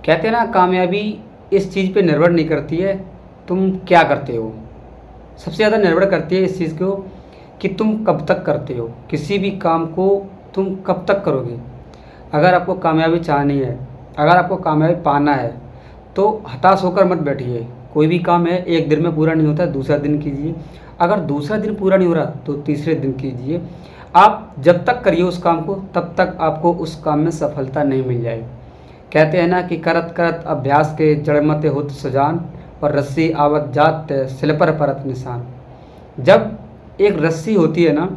कहते हैं ना, कामयाबी इस चीज़ पे निर्भर नहीं करती है तुम क्या करते हो, सबसे ज़्यादा निर्भर करती है इस चीज़ को कि तुम कब तक करते हो, किसी भी काम को तुम कब तक करोगे। अगर आपको कामयाबी चाहनी है, अगर आपको कामयाबी पाना है, तो हताश होकर मत बैठिए। कोई भी काम है एक दिन में पूरा नहीं होता, दूसरा दिन कीजिए। अगर दूसरा दिन पूरा नहीं हो रहा तो तीसरे दिन कीजिए। आप जब तक करिए उस काम को, तब तक आपको उस काम में सफलता नहीं मिल जाएगी। कहते हैं ना कि करत करत अभ्यास के जड़मते होत सुजान, और रस्सी आवत जात सिल पर परत निशान। जब एक रस्सी होती है ना,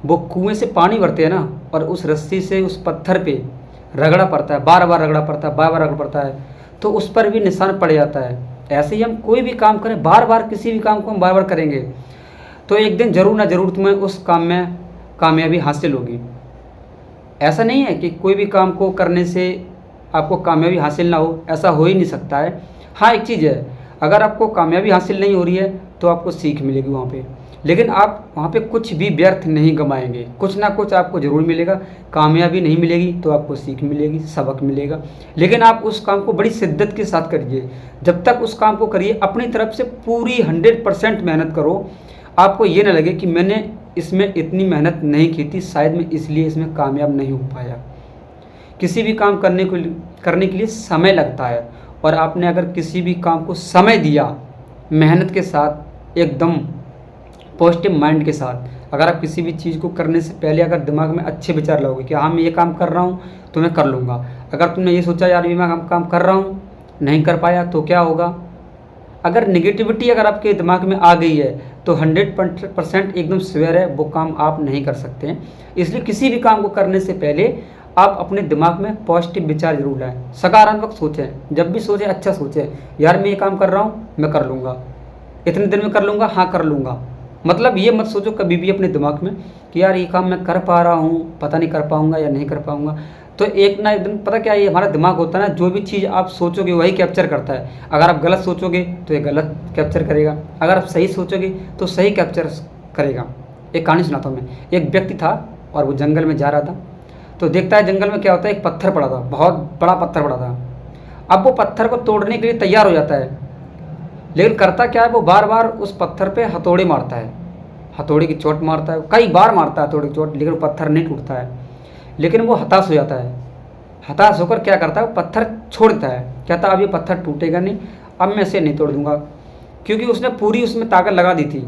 वो कुएं से पानी भरते हैं ना, और उस रस्सी से उस पत्थर पे रगड़ा पड़ता है, बार बार रगड़ा पड़ता है, बार बार रगड़ा पड़ता है, तो उस पर भी निशान पड़ जाता है। ऐसे ही हम कोई भी काम करें, बार बार किसी भी काम को हम बार बार करेंगे, तो एक दिन ज़रूर ना ज़रूर तुम्हें उस काम में कामयाबी हासिल होगी। ऐसा नहीं है कि कोई भी काम को करने से आपको कामयाबी हासिल ना हो, ऐसा हो ही नहीं सकता है। हाँ, एक चीज़ है, अगर आपको कामयाबी हासिल नहीं हो रही है तो आपको सीख मिलेगी वहाँ पे, लेकिन आप वहाँ पे कुछ भी व्यर्थ नहीं गंवाएंगे, कुछ ना कुछ आपको ज़रूर मिलेगा। कामयाबी नहीं मिलेगी तो आपको सीख मिलेगी, सबक मिलेगा, लेकिन आप उस काम को बड़ी शिद्दत के साथ करिए। जब तक उस काम को करिए, अपनी तरफ से पूरी 100% मेहनत करो। आपको ये ना लगे कि मैंने इसमें इतनी मेहनत नहीं की थी, शायद मैं इसलिए इसमें कामयाब नहीं हो पाया। किसी भी काम करने के लिए समय लगता है, और आपने अगर किसी भी काम को समय दिया, मेहनत के साथ, एकदम पॉजिटिव माइंड के साथ, अगर आप किसी भी चीज़ को करने से पहले अगर दिमाग में अच्छे विचार लाओगे कि हाँ मैं ये काम कर रहा हूँ तो मैं कर लूँगा। अगर तुमने ये सोचा यार ये मैं काम कर रहा हूँ, नहीं कर पाया, तो क्या होगा। अगर निगेटिविटी अगर आपके दिमाग में आ गई है तो 100% एकदम श्योर है वो काम आप नहीं कर सकते हैं। इसलिए किसी भी काम को करने से पहले आप अपने दिमाग में पॉजिटिव विचार जरूर लाएं, सकारात्मक सोचें। जब भी सोचें अच्छा सोचें, यार मैं ये काम कर रहा हूँ, मैं कर लूँगा, इतने दिन में कर लूँगा, हाँ कर लूँगा। मतलब ये मत सोचो कभी भी अपने दिमाग में कि यार ये काम मैं कर पा रहा हूँ, पता नहीं कर पाऊँगा या नहीं कर पाऊँगा। तो एक ना एक दिन, पता क्या, ये हमारा दिमाग होता है ना, जो भी चीज़ आप सोचोगे वही कैप्चर करता है। अगर आप गलत सोचोगे तो ये गलत कैप्चर करेगा, अगर आप सही सोचोगे तो सही कैप्चर करेगा। एक कहानी सुनाता हूँ मैं। एक व्यक्ति था और वो जंगल में जा रहा था, तो देखता है जंगल में क्या होता है, एक पत्थर पड़ा था, बहुत बड़ा पत्थर पड़ा था। अब वो पत्थर को तोड़ने के लिए तैयार हो जाता है, लेकिन करता क्या है, वो बार बार उस पत्थर पे हथौड़े मारता है, हथौड़े की चोट मारता है, कई बार मारता है हथौड़े की चोट, लेकिन वो पत्थर नहीं टूटता है। लेकिन वो हताश हो जाता है। हताश होकर क्या करता है, वो पत्थर छोड़ देता है। कहता अब ये पत्थर टूटेगा नहीं, अब मैं इसे नहीं तोड़ दूंगा, क्योंकि उसने पूरी उसमें ताकत लगा दी थी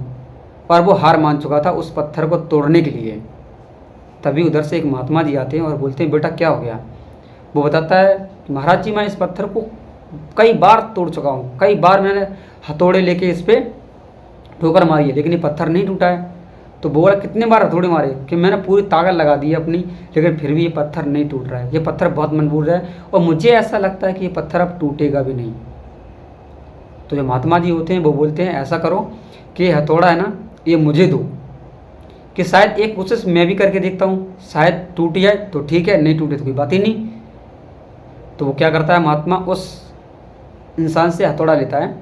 और वो हार मान चुका था उस पत्थर को तोड़ने के लिए। तभी उधर से एक महात्मा जी आते हैं और बोलते हैं बेटा क्या हो गया। वो बताता है कि महाराज जी मैं इस पत्थर को कई बार तोड़ चुका हूँ, कई बार मैंने हथौड़े लेके इस पर ठोकर मारी है, लेकिन ये पत्थर नहीं टूटा है। तो बोला कितने बार हथौड़े मारे कि मैंने पूरी ताकत लगा दी है अपनी, लेकिन फिर भी ये पत्थर नहीं टूट रहा है, ये पत्थर बहुत मजबूत है और मुझे ऐसा लगता है कि ये पत्थर अब टूटेगा भी नहीं। तो जो महात्मा जी होते हैं वो बोलते हैं ऐसा करो कि ये हथौड़ा है ना, ये मुझे दो, कि शायद एक कोशिश मैं भी करके देखता हूँ, शायद टूट जाए तो ठीक है, नहीं टूटे तो कोई बात ही नहीं। तो वो क्या करता है, महात्मा उस इंसान से हथौड़ा लेता है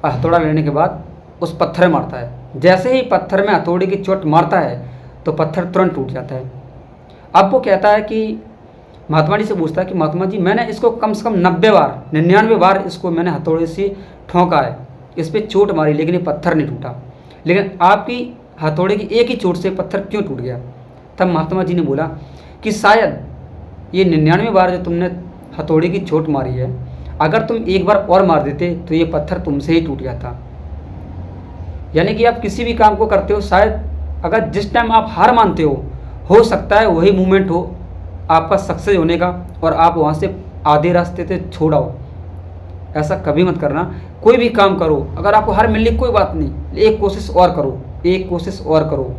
और हथौड़ा लेने के बाद उस पत्थर में मारता है। जैसे ही पत्थर में हथौड़े की चोट मारता है तो पत्थर तुरंत टूट जाता है। अब वो कहता है कि महात्मा जी से पूछता है कि महात्मा जी मैंने इसको कम से कम 99 बार इसको मैंने हथौड़े से ठोंका है, इस पर चोट मारी, लेकिन ये पत्थर नहीं टूटा, लेकिन आपकी हथौड़े की एक ही चोट से पत्थर क्यों टूट गया। तब महात्मा जी ने बोला कि शायद ये 99 बार जो तुमने हथौड़े की चोट मारी है, अगर तुम एक बार और मार देते तो ये पत्थर तुमसे ही टूट जाता। यानी कि आप किसी भी काम को करते हो, शायद अगर जिस टाइम आप हार मानते हो सकता है वही मोमेंट हो आपका सक्सेस होने का और आप वहाँ से आधे रास्ते से छोड़ आओ। ऐसा कभी मत करना। कोई भी काम करो, अगर आपको हार मिलनी कोई बात नहीं, एक कोशिश और करो, एक कोशिश और करो।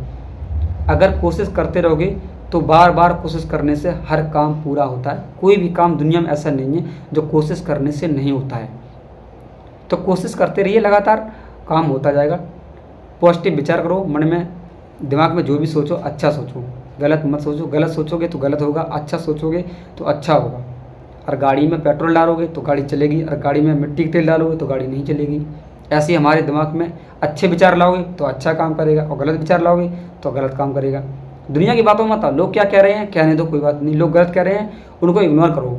अगर कोशिश करते रहोगे तो बार बार कोशिश करने से हर काम पूरा होता है। कोई भी काम दुनिया में ऐसा नहीं है जो कोशिश करने से नहीं होता है। तो कोशिश करते रहिए, लगातार काम होता जाएगा। पॉजिटिव विचार करो, मन में दिमाग में जो भी सोचो अच्छा सोचो, गलत मत सोचो। गलत सोचोगे तो गलत होगा, अच्छा सोचोगे तो अच्छा होगा। और गाड़ी में पेट्रोल डालोगे तो गाड़ी चलेगी, और गाड़ी में मिट्टी का तेल डालोगे तो गाड़ी नहीं चलेगी। ऐसे ही हमारे दिमाग में अच्छे विचार लाओगे तो अच्छा काम करेगा, और गलत विचार लाओगे तो गलत काम करेगा। दुनिया की बातों में मत आओ, लोग क्या कह रहे हैं कहने दो, कोई बात नहीं। लोग गलत कह रहे हैं उनको इग्नोर करो,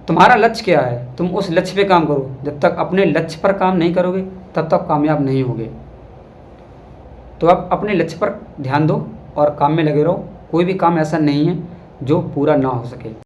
तुम्हारा लक्ष्य क्या है, तुम उस लक्ष्य पे काम करो। जब तक अपने लक्ष्य पर काम नहीं करोगे तब तक कामयाब नहीं होगे। तो आप अपने लक्ष्य पर ध्यान दो और काम में लगे रहो। कोई भी काम ऐसा नहीं है जो पूरा ना हो सके।